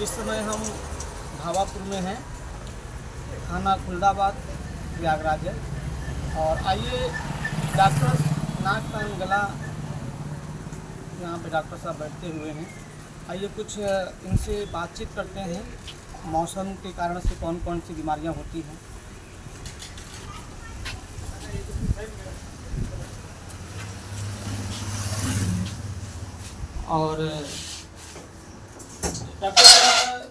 इस समय हम भावापुर में हैं, थाना खुलदाबाद, प्रयागराज है। और आइए डॉक्टर नाक कान गला यहाँ पे डॉक्टर साहब बैठते हुए हैं। आइए कुछ इनसे बातचीत करते हैं, मौसम के कारण से कौन कौन सी बीमारियाँ होती हैं। और डॉक्टर साहब,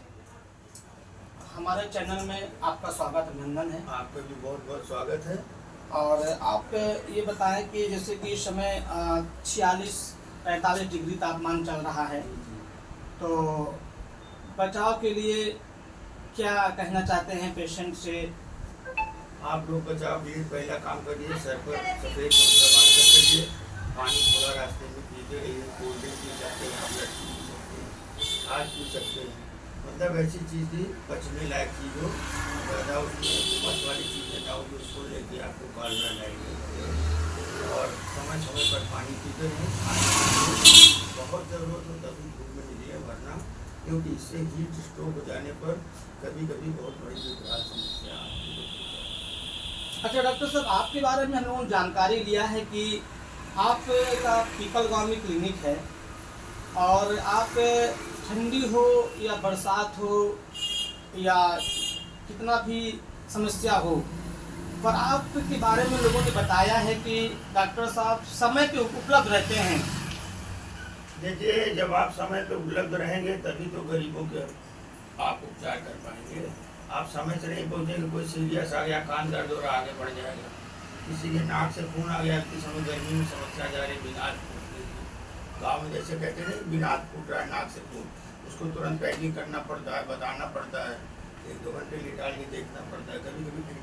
हमारे चैनल में आपका स्वागत अभिनंदन है। आपका भी बहुत बहुत स्वागत है। और आप ये बताएं कि जैसे कि इस समय 46-45 डिग्री तापमान चल रहा है, तो बचाव के लिए क्या कहना चाहते हैं पेशेंट से? आप लोग बचाव के लिए पहला काम करिए, सर पर सफेद सामान कर करिए, पानी थोड़ा रास्ते में पीते रहिए, कोल्ड ड्रिंक पी सकते हैं, आप पी सकते हैं, आज पी सकते हैं। मतलब ऐसी चीज़ थी बचने लायक चीज़ हो, ज़्यादा उसमें मत वाली चीज़ें ना हो जो उसको लेके आपको कालना लाएंगे। और समय समय पर पानी पीते रहें, बहुत ज़रूरत हो तभी धूप में निकलिए, वरना क्योंकि इससे हीट स्ट्रोक हो जाने पर कभी कभी बहुत बड़ी विकराल समस्या आती है। अच्छा डॉक्टर साहब, आपके बारे में हम लोगों ने जानकारी लिया है कि आपका पीपल गाँव में क्लिनिक है, और आप ठंडी हो या बरसात हो या कितना भी समस्या हो, पर आपके बारे में लोगों ने बताया है कि डॉक्टर साहब समय पे उपलब्ध रहते हैं। देखिए, जब आप समय पे उपलब्ध रहेंगे तभी तो गरीबों के आप उपचार कर पाएंगे। आप समय से नहीं पहुँचेंगे, कोई सीरियस आ गया, कान दर्द हो रहा, आगे बढ़ जाएगा। किसी के नाक से खून आ गया, किसी समय गर्मी में समस्या जा रही, बिनाद फूट रही है, गाँव में जैसे कहते हैं बिनाद फूट रहा है नाक से खून, उसको तुरंत पैकिंग करना पड़ता है, बताना पड़ता है, 1-2 घंटे निकाल के देखना पड़ता है। कभी कभी फिर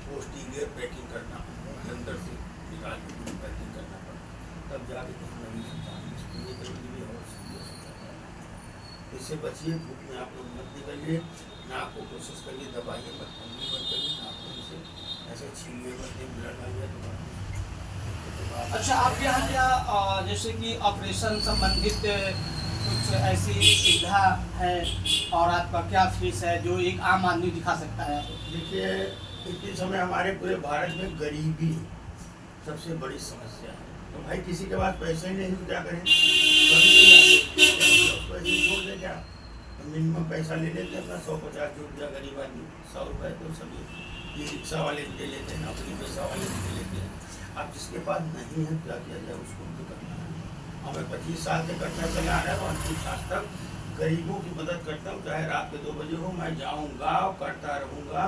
पोस्टीरियर पैकिंग करना, अंदर से निकाल के पैकिंग करना पड़ता है, तब जाके कहीं मरीज इससे बचिए। धूप में आप लोग मत निकलिए, नाक को कोशिश करिए दबाइए मत, ठंडी मत करिए, नाक को इसे ऐसे छीनिए मत, ब्लड आ गया तो। अच्छा, आप यहाँ क्या जैसे कि ऑपरेशन संबंधित कुछ ऐसी सुविधा है, और आपका क्या फीस है जो एक आम आदमी दिखा सकता है? देखिए, इस समय हमारे पूरे भारत में गरीबी सबसे बड़ी समस्या है। तो भाई किसी के पास पैसे ही नहीं तो क्या करें, पैसे छोड़ दे क्या, तो मिनिमम पैसा ले लेते हैं अपना 100-50 जो रुपया गरीब आदमी, 100 रुपये तो सभी ये रिक्शा वाले ले लेते हैं, नौकरी पैसा वाले ले लेते हैं। अब जिसके पास नहीं है क्या किया जाए, उसको भी करना है। हमें 25 साल से करना चला आ रहा है और 30 साल तक गरीबों की मदद करता हूँ, चाहे रात के 2 बजे हो, मैं जाऊँगा, करता रहूँगा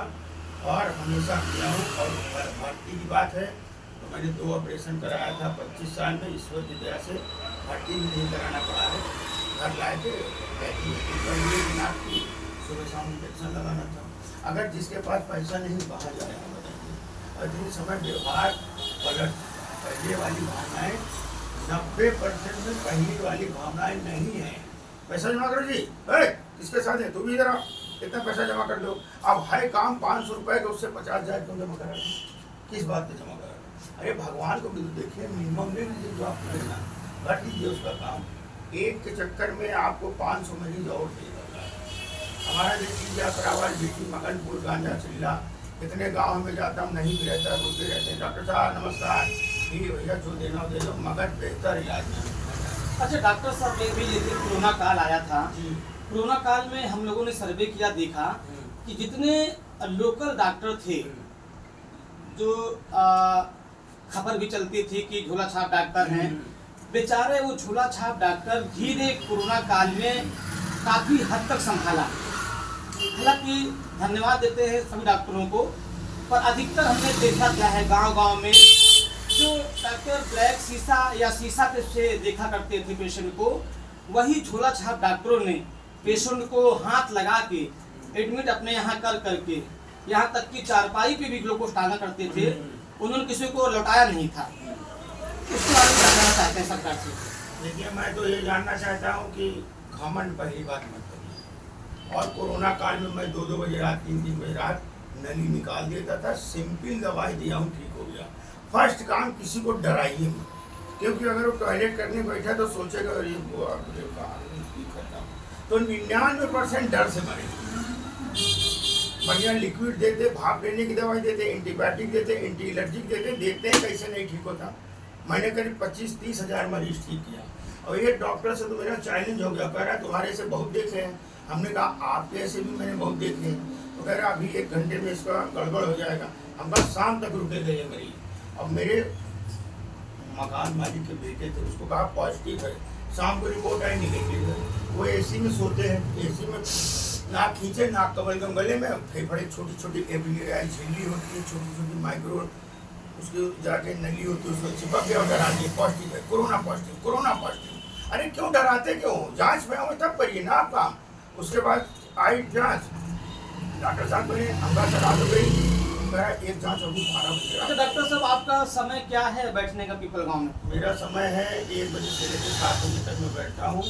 और हमेशा किया हूँ। और भर्ती की बात है तो मैंने 2 ऑपरेशन कराया था 25 साल में, ईश्वर की दया से भर्ती भी नहीं कराना पड़ा है। घर लाए थे, सुबह शाम इंजेक्शन लगाना था। अगर जिसके पास पैसा नहीं कहाँ जाएगा बताइए। और जिस समय व्यवहार पलट, पहले वाली भावनाएँ 90% में पहली वाली भावनाएँ नहीं हैं। पैसा जमा करो जी, किसके साथ है, तू भी इधर आओ, कितना पैसा जमा कर दो। अब है काम 500 रुपये का, उससे 50,000 क्यों जमा करा, किस बात पे जमा करा? अरे भगवान को भी तो देखिए, मिनिमम ले लीजिए जो आपको लेना, कर लीजिए उसका काम। एक के चक्कर में आपको 500 मरीज और दे देगा। हमारा देखिए अकरावाल, बेटी, मगनपुर, गांजा चिल्ला, इतने गाँव में जाता हूँ, नहीं भी रहता, बोलते रहते हैं डॉक्टर साहब नमस्कार, ठीक भैया जो देना दे दो, मगर बेहतर इलाज नहीं। अच्छा डॉक्टर साहब, एक भी जैसे कोरोना काल आया था, कोरोना काल में हम लोगों ने सर्वे किया, देखा कि जितने लोकल डॉक्टर थे, जो खबर भी चलती थी कि झोला छाप डॉक्टर हैं, बेचारे वो झोला छाप डॉक्टर धीरे कोरोना काल में काफ़ी हद तक संभाला। हालांकि धन्यवाद देते हैं सभी डॉक्टरों को, पर अधिकतर हमने देखा क्या है, गांव-गांव में जो डॉक्टर ब्लैक शीशा या शीशा पे से देखा करते थे पेशेंट को, वही झोला छाप डॉक्टरों ने पेशेंट को हाथ लगा के एडमिट अपने यहाँ कर करके, यहाँ तक कि चारपाई पे भी ग्लूकोज टांगा करते थे, उन्होंने किसी को लौटाया नहीं था। इसके बारे में जानना चाहते हैं सरकार से। देखिए, मैं तो ये जानना चाहता हूँ कि घमंड पहली बात मत करिए। और कोरोना काल में मैं 2-2 बजे रात, 3-3 बजे रात नली निकाल देता था, सिंपल दवाई दिया हूँ, ठीक हो गया। फर्स्ट काम, किसी को डराइए मत, क्योंकि अगर वो टॉयलेट करने बैठा तो सोचेगा अरे वो करता हूँ। तो तो 99% डर से मरे। बढ़िया लिक्विड देते, भाप लेने की दवाई देते, एंटीबायोटिक देते, एंटी एलर्जिक देते, देखते हैं कैसे नहीं ठीक होता। मैंने करीब 25-30 हज़ार मरीज ठीक किया। और ये डॉक्टर से तो मेरा चैलेंज हो गया, कह रहा है तुम्हारे से बहुत देखे हैं। हमने कहा आपके ऐसे भी मैंने बहुत देखे हैं। तो कह रहा अभी 1 घंटे में इसका गड़बड़ हो जाएगा। हम बस शाम तक रुके थे ये मरीज। अब मेरे मकान मालिक के बेटे थे, उसको कहा पॉजिटिव है, शाम को रिपोर्ट आई निकली। वो एसी में सोते हैं, एसी में नाक खींचे, नाक कमल के गले में फेफड़े छोटी छोटी झिल्ली होती है, छोटी छोटी माइक्रो, उसकी जाके नली होती है, उसको चिपक गया और डरा दिए पॉजिटिव है, कोरोना पॉजिटिव, कोरोना पॉजिटिव। अरे क्यों डराते क्यों? जांच में आओ तब करिए ना आप काम। उसके बाद आई जांच, डॉक्टर साहब बोले हमका सलाह हो गई, एक जांच होगी 12 बजे। अच्छा डॉक्टर साहब, आपका समय क्या है बैठने का पीपल गांव में? मेरा समय है 1 बजे से लेकर 7 बजे तक मैं बैठता हूँ।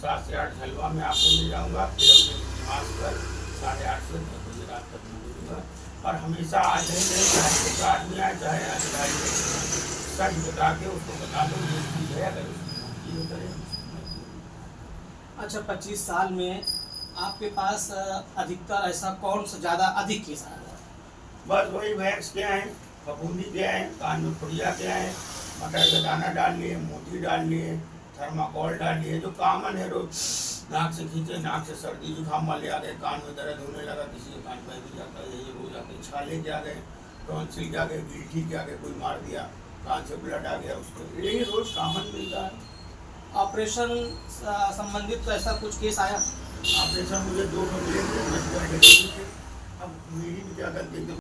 7 से 8 हलवा में आपको मिल जाऊँगा, फिर अपने निवास पर 8:30 से 10 बजे रात तक मिलूँगा। और हमेशा आ जाएंगे, चाहे एक आदमी आए चाहे अधिकारी, सच बता के उसको बता दो ये चीज़ है, अगर उसकी होता है। अच्छा 25 साल में आपके पास अधिकतर ऐसा कौन सा ज़्यादा अधिक केस आया? बस वही वैक्स के आए, फफूंदी के आए, कान में फुड़िया के आए, मटर का दाना डाल लिए, मोती डाल लिए, थर्माकोल डाल लिए, जो कॉमन है रोज। नाक से खींचे, नाक से सर्दी जुकाम वाले आ गए, कान में दर्द होने लगा, किसी के कान में भी जाता है, ये रोज आते, छाले के आ गए, टॉन्सिल के आ गए, गिल्टी के आ गए, कोई मार दिया, कान से ब्लड आ गया उसको, यही रोज कॉमन मिलता है। ऑपरेशन संबंधित तो ऐसा कुछ केस आया? ऑपरेशन मुझे 2 मिले थे, अब मेरी भी क्या गलती थी।